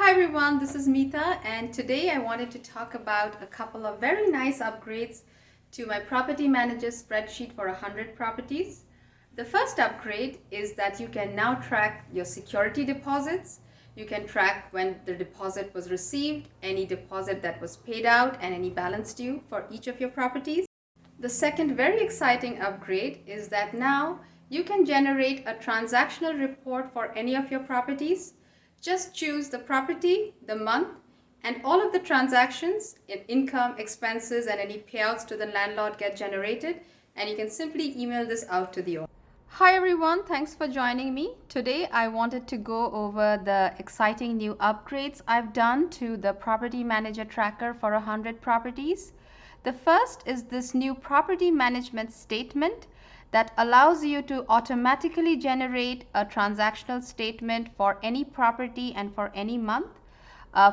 Hi everyone, this is Meeta, and today I wanted to talk about a couple of very nice upgrades to my property manager spreadsheet for 100 properties. The first upgrade is that you can now track your security deposits. You can track when the deposit was received, any deposit that was paid out, and any balance due for each of your properties. The second very exciting upgrade is that now you can generate a transactional report for any of your properties. Just choose the property, the month, and all of the transactions in income, expenses, and any payouts to the landlord get generated, and you can simply email this out to the owner. Hi everyone, thanks for joining me. Today I wanted to go over the exciting new upgrades I've done to the property manager tracker for 100 properties. The first is this new property management statement that allows you to automatically generate a transactional statement for any property and for any month.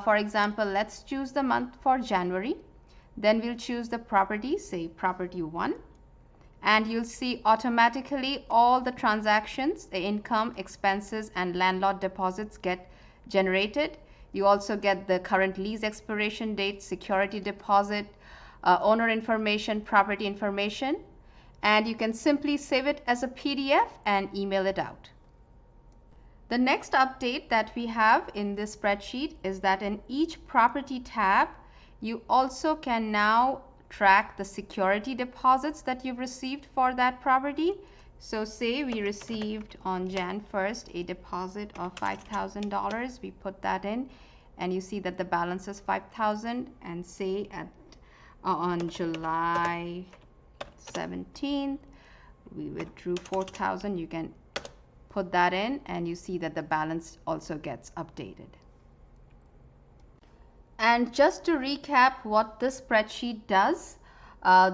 For example, let's choose the month for January. Then we'll choose the property, say property 1. And you'll see automatically all the transactions, the income, expenses, and landlord deposits get generated. You also get the current lease expiration date, security deposit, owner information, property information, and you can simply save it as a PDF and email it out. The next update that we have in this spreadsheet is that in each property tab, you also can now track the security deposits that you've received for that property. So say we received on Jan 1st a deposit of $5,000. We put that in and you see that the balance is $5,000, and say on July 17th we withdrew $4,000. You can put that in and you see that the balance also gets updated. And just to recap what this spreadsheet does,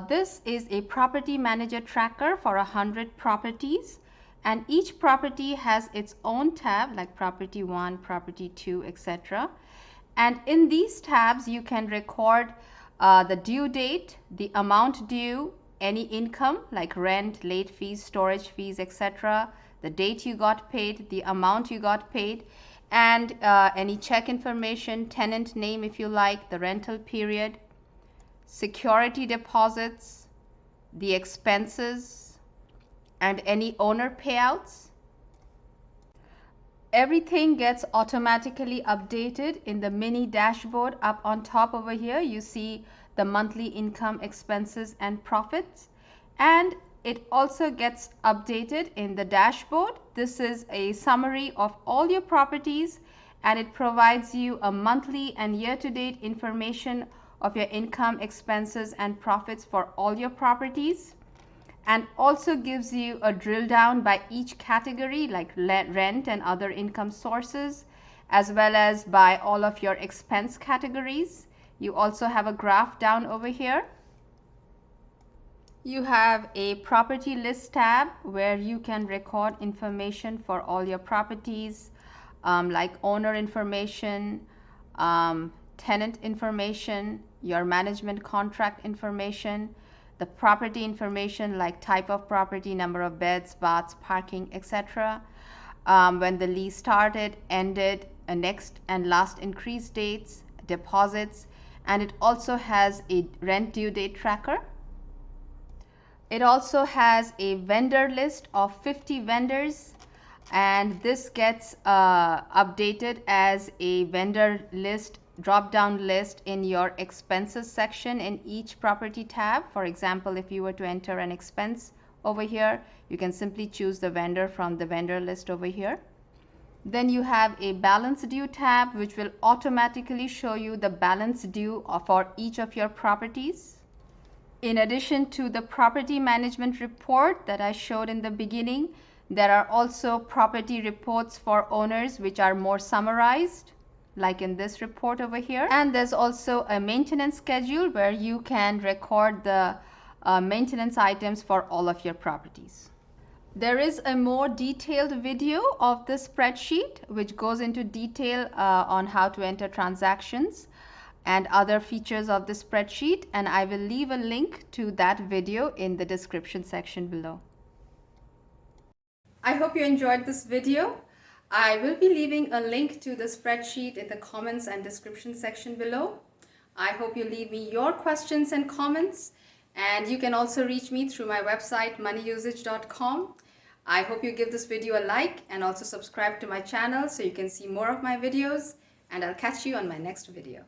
this is a property manager tracker for 100 properties, and each property has its own tab like property 1, property 2, etc. And in these tabs you can record the due date, the amount due, any income like rent, late fees, storage fees, etc., the date you got paid, the amount you got paid, and any check information, tenant name if you like, the rental period, security deposits, the expenses, and any owner payouts. Everything gets automatically updated in the mini dashboard up on top over here. You see the monthly income, expenses, and profits, and it also gets updated in the dashboard. This is a summary of all your properties, and it provides you a monthly and year-to-date information of your income, expenses, and profits for all your properties, and also gives you a drill down by each category like rent and other income sources, as well as by all of your expense categories. You also have a graph down over here. You have a property list tab where you can record information for all your properties, like owner information, tenant information, your management contract information, the property information like type of property, number of beds, baths, parking, etc. When the lease started, ended, next and last increase dates, deposits, and it also has a rent due date tracker. It also has a vendor list of 50 vendors, and this gets updated as a vendor list drop down list in your expenses section in each property tab. For example, if you were to enter an expense over here, you can simply choose the vendor from the vendor list over here. Then you have a balance due tab which will automatically show you the balance due for each of your properties. In addition to the property management report that I showed in the beginning, there are also property reports for owners which are more summarized, like in this report over here. And there's also a maintenance schedule where you can record the maintenance items for all of your properties. There is a more detailed video of this spreadsheet which goes into detail on how to enter transactions and other features of the spreadsheet, and I will leave a link to that video in the description section below. I hope you enjoyed this video. I will be leaving a link to the spreadsheet in the comments and description section below. I hope you leave me your questions and comments, and you can also reach me through my website moneyusage.com. I hope you give this video a like and also subscribe to my channel so you can see more of my videos, and I'll catch you on my next video.